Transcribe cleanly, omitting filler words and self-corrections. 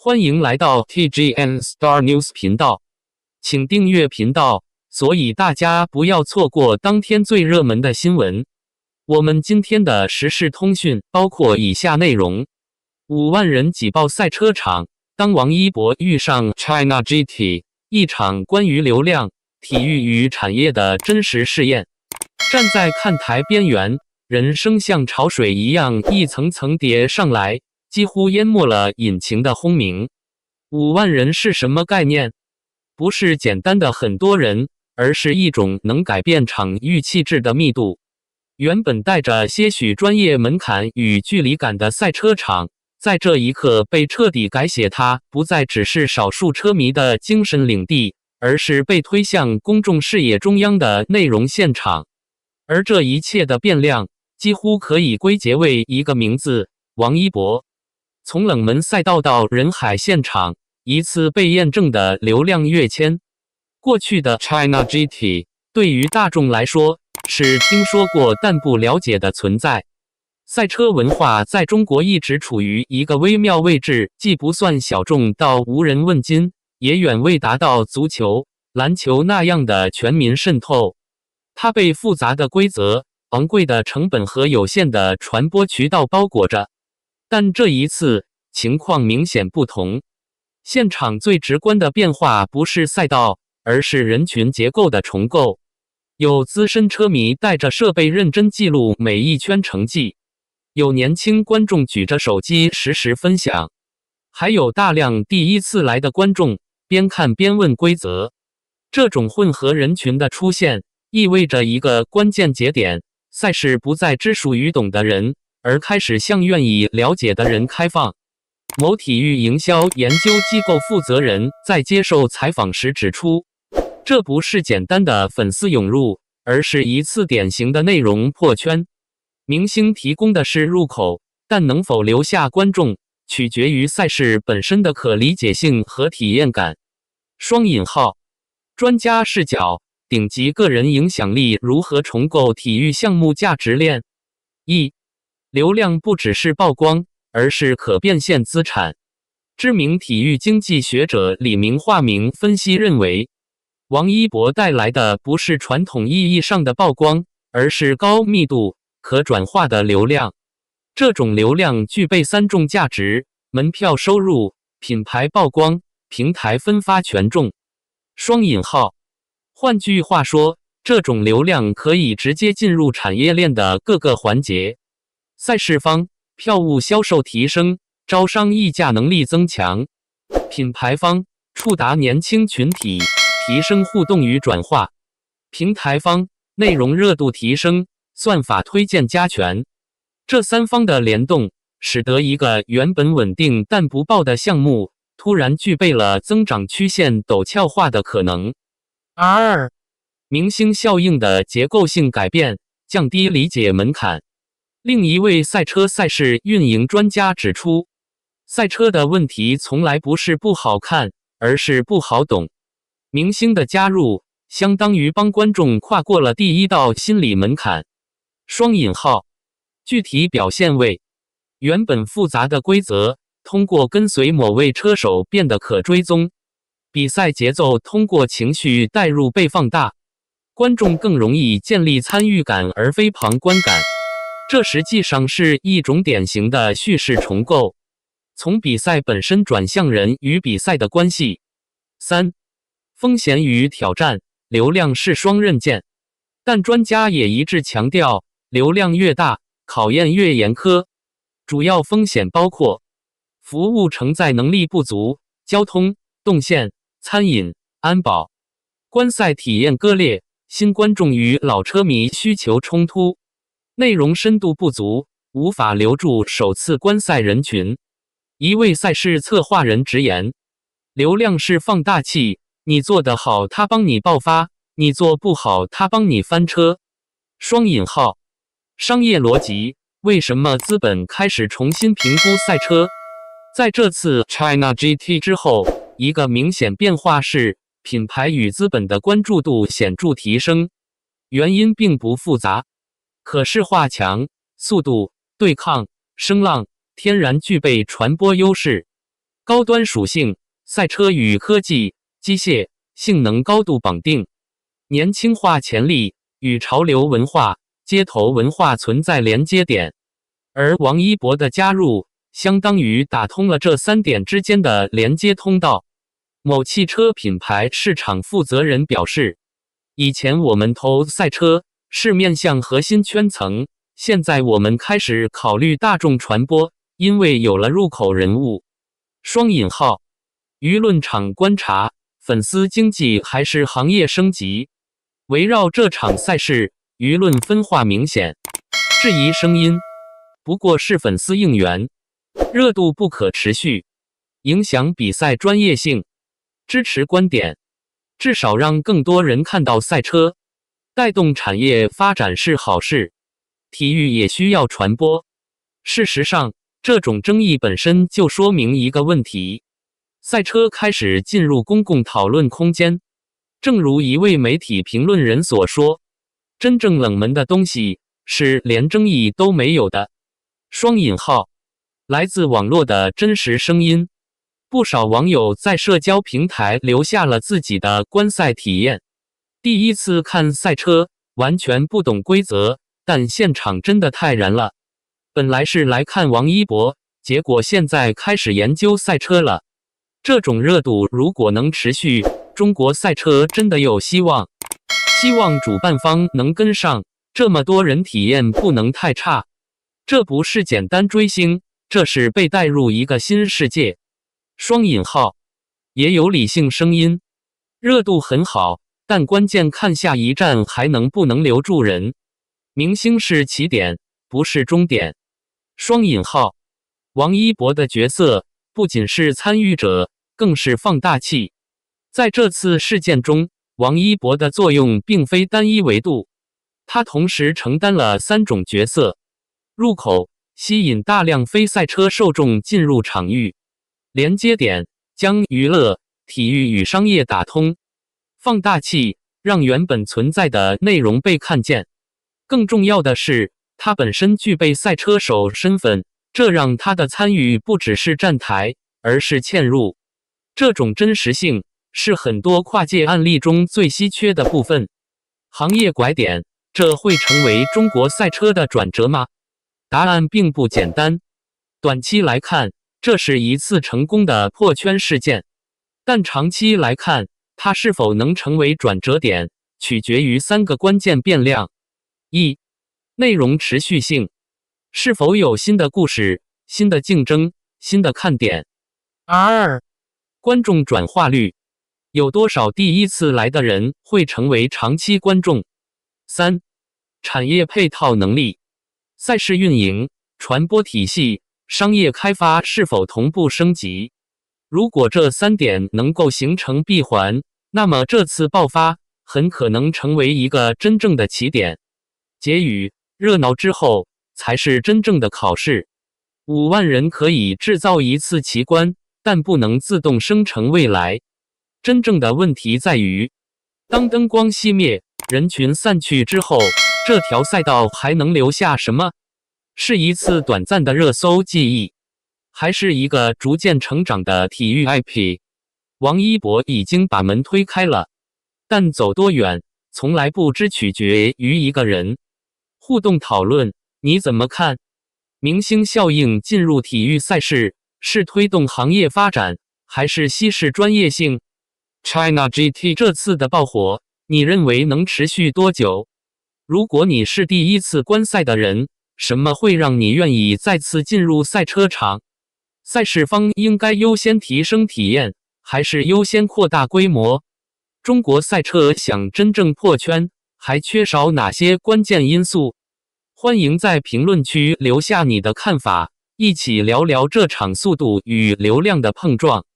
欢迎来到 TGN Star News 频道，请订阅频道，所以大家不要错过当天最热门的新闻。我们今天的时事通讯包括以下内容：5万人挤爆赛车场，当王一博遇上 China GT， 一场关于流量、体育与产业的真实试验。站在看台边缘，人生像潮水一样一层层叠上来，几乎淹没了引擎的轰鸣。5万人是什么概念？不是简单的很多人，而是一种能改变场域气质的密度。原本带着些许专业门槛与距离感的赛车场，在这一刻被彻底改写，它不再只是少数车迷的精神领地，而是被推向公众视野中央的内容现场。而这一切的变量，几乎可以归结为一个名字：王一博。从冷门赛道到人海现场，一次被验证的流量跃迁。过去的 China GT 对于大众来说是听说过但不了解的存在。赛车文化在中国一直处于一个微妙位置，既不算小众到无人问津，也远未达到足球、篮球那样的全民渗透。它被复杂的规则、昂贵的成本和有限的传播渠道包裹着。但这一次情况明显不同，现场最直观的变化不是赛道，而是人群结构的重构。有资深车迷带着设备认真记录每一圈成绩，有年轻观众举着手机实时分享，还有大量第一次来的观众边看边问规则。这种混合人群的出现意味着一个关键节点，赛事不再只属于懂的人，而开始向愿意了解的人开放。某体育营销研究机构负责人在接受采访时指出，这不是简单的粉丝涌入，而是一次典型的内容破圈。明星提供的是入口，但能否留下观众，取决于赛事本身的可理解性和体验感。双引号，专家视角，顶级个人影响力如何重构体育项目价值链？流量不只是曝光，而是可变现资产。知名体育经济学者李明化明分析认为，王一博带来的不是传统意义上的曝光，而是高密度、可转化的流量。这种流量具备3种价值：门票收入、品牌曝光、平台分发权重。双引号。换句话说，这种流量可以直接进入产业链的各个环节。赛事方，票务销售提升，招商议价能力增强；品牌方，触达年轻群体，提升互动与转化；平台方，内容热度提升，算法推荐加权。这3方的联动，使得一个原本稳定但不爆的项目，突然具备了增长曲线陡峭化的可能。明星效应的结构性改变，降低理解门槛。另一位赛车赛事运营专家指出，赛车的问题从来不是不好看，而是不好懂。明星的加入，相当于帮观众跨过了第一道心理门槛。双引号，具体表现为，原本复杂的规则，通过跟随某位车手变得可追踪。比赛节奏通过情绪带入被放大，观众更容易建立参与感而非旁观感。这实际上是一种典型的叙事重构，从比赛本身转向人与比赛的关系。风险与挑战，流量是双刃剑，但专家也一致强调，流量越大，考验越严苛。主要风险包括服务承载能力不足、交通、动线、餐饮、安保；观赛体验割裂，新观众与老车迷需求冲突；内容深度不足，无法留住首次观赛人群。一位赛事策划人直言，流量是放大器，你做得好它帮你爆发，你做不好它帮你翻车。双引号，商业逻辑，为什么资本开始重新评估赛车？在这次 China GT 之后，一个明显变化是，品牌与资本的关注度显著提升。原因并不复杂，可视化强，速度、对抗、声浪，天然具备传播优势。高端属性，赛车与科技、机械、性能高度绑定，年轻化潜力与潮流文化、街头文化存在连接点。而王一博的加入，相当于打通了这3点之间的连接通道。某汽车品牌市场负责人表示，以前我们投赛车是面向核心圈层，现在我们开始考虑大众传播，因为有了入口人物。双引号，舆论场观察，粉丝经济还是行业升级？围绕这场赛事，舆论分化明显，质疑声音不过是粉丝应援，热度不可持续，影响比赛专业性。支持观点，至少让更多人看到赛车，带动产业发展是好事。体育也需要传播。事实上，这种争议本身就说明一个问题：赛车开始进入公共讨论空间。正如一位媒体评论人所说，真正冷门的东西是连争议都没有的。双引号，来自网络的真实声音。不少网友在社交平台留下了自己的观赛体验。第一次看赛车，完全不懂规则，但现场真的太燃了。本来是来看王一博，结果现在开始研究赛车了。这种热度如果能持续，中国赛车真的有希望。希望主办方能跟上，这么多人体验不能太差。这不是简单追星，这是被带入一个新世界。双引号，也有理性声音，热度很好，但关键看下一站还能不能留住人。明星是起点，不是终点。双引号，王一博的角色不仅是参与者，更是放大器。在这次事件中，王一博的作用并非单一维度，他同时承担了3种角色：入口，吸引大量非赛车受众进入场域；连接点，将娱乐、体育与商业打通；放大器，让原本存在的内容被看见。更重要的是，他本身具备赛车手身份，这让他的参与不只是站台，而是嵌入。这种真实性是很多跨界案例中最稀缺的部分。行业拐点，这会成为中国赛车的转折吗？答案并不简单。短期来看，这是一次成功的破圈事件，但长期来看，它是否能成为转折点，取决于3个关键变量：一、内容持续性，是否有新的故事、新的竞争、新的看点；二、观众转化率，有多少第一次来的人会成为长期观众；三、产业配套能力，赛事运营、传播体系、商业开发是否同步升级。如果这3点能够形成闭环，那么这次爆发很可能成为一个真正的起点。结语：热闹之后才是真正的考试。5万人可以制造一次奇观，但不能自动生成未来。真正的问题在于，当灯光熄灭，人群散去之后，这条赛道还能留下什么？是一次短暂的热搜记忆，还是一个逐渐成长的体育 IP？ 王一博已经把门推开了，但走多远，从来不只取决于一个人。互动讨论，你怎么看？明星效应进入体育赛事，是推动行业发展，还是稀释专业性？ China GT 这次的爆火，你认为能持续多久？如果你是第一次观赛的人，什么会让你愿意再次进入赛车场？赛事方应该优先提升体验，还是优先扩大规模？中国赛车想真正破圈，还缺少哪些关键因素？欢迎在评论区留下你的看法，一起聊聊这场速度与流量的碰撞。